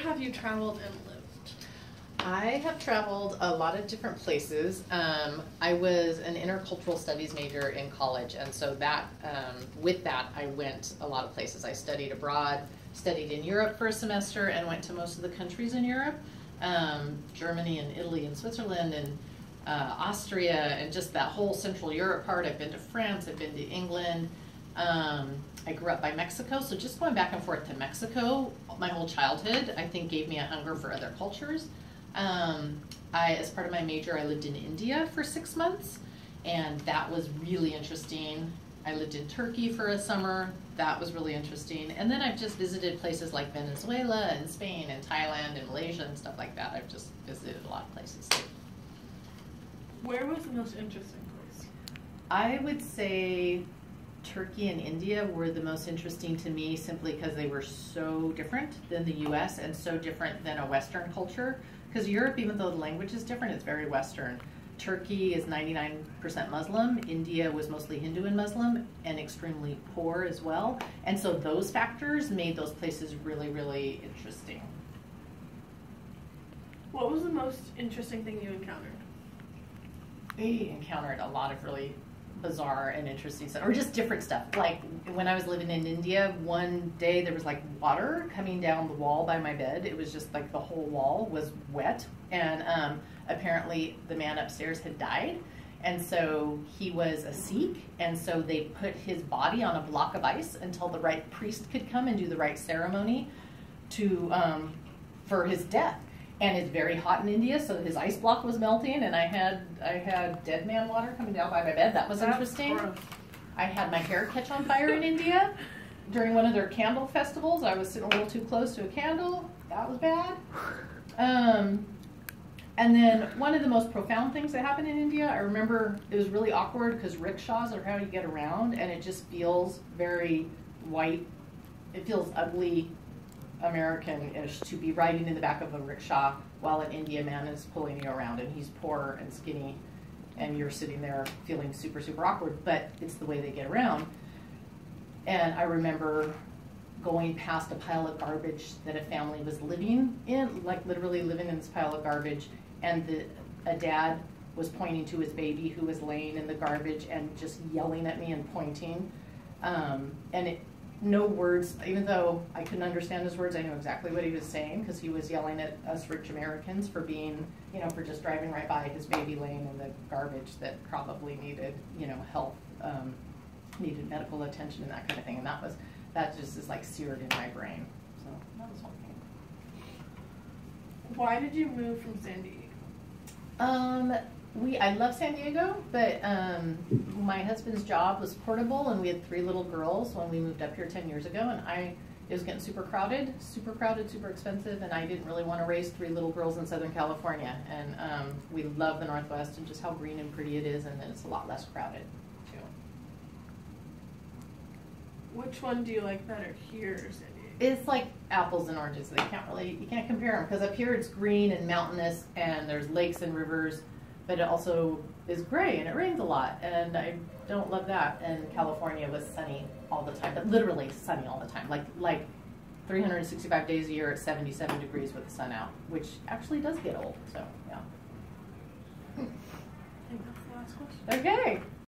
have you traveled and lived? I have traveled a lot of different places. I was an intercultural studies major in college, and so that with that I went a lot of places. I studied abroad, studied in Europe for a semester, and went to most of the countries in Europe, Germany and Italy and Switzerland and Austria, and just that whole Central Europe part. I've been to France, I've been to England. I grew up by Mexico, so just going back and forth to Mexico my whole childhood, I think, gave me a hunger for other cultures. As part of my major, I lived in India for 6 months, and that was really interesting. I lived in Turkey for a summer. That was really interesting. And then I've just visited places like Venezuela and Spain and Thailand and Malaysia and stuff like that. I've just visited a lot of places. Where was the most interesting place? I would say Turkey and India were the most interesting to me, simply because they were so different than the US and so different than a Western culture. Because Europe, even though the language is different, it's very Western. Turkey is 99% Muslim. India was mostly Hindu and Muslim, and extremely poor as well. And so those factors made those places really, really interesting. What was the most interesting thing you encountered? We encountered a lot of really bizarre and interesting stuff, or just different stuff. Like when I was living in India, one day there was like water coming down the wall by my bed. It was just like the whole wall was wet, and apparently the man upstairs had died, and so he was a Sikh, and so they put his body on a block of ice until the right priest could come and do the right ceremony to for his death. And it's very hot in India, so his ice block was melting, and I had dead man water coming down by my bed. That was interesting. Gross. I had my hair catch on fire in India during one of their candle festivals. I was sitting a little too close to a candle. That was bad. And then one of the most profound things that happened in India, I remember it was really awkward because rickshaws are how you get around, and it just feels very white. It feels ugly, American-ish, to be riding in the back of a rickshaw while an Indian man is pulling you around, and he's poor and skinny, and you're sitting there feeling super, super awkward, but it's the way they get around. And I remember going past a pile of garbage that a family was living in, like literally living in this pile of garbage, and a dad was pointing to his baby who was laying in the garbage and just yelling at me and pointing. No words, even though I couldn't understand his words, I knew exactly what he was saying, because he was yelling at us rich Americans for being, for just driving right by his baby laying in the garbage that probably needed, health, needed medical attention and that kind of thing. And that just is like seared in my brain. So that was one thing. Why did you move from San Diego? I love San Diego, but my husband's job was portable, and we had 3 little girls when we moved up here 10 years ago, and it was getting super crowded, super expensive, and I didn't really want to raise 3 little girls in Southern California. And we love the Northwest and just how green and pretty it is, and then it's a lot less crowded too. Which one do you like better, here or San Diego? It's like apples and oranges. You can't compare them, because up here it's green and mountainous, and there's lakes and rivers, but it also is gray and it rains a lot, and I don't love that. And California was sunny all the time, but literally sunny all the time, like 365 days a year at 77 degrees with the sun out, which actually does get old. So yeah. I think that's the last question. Okay.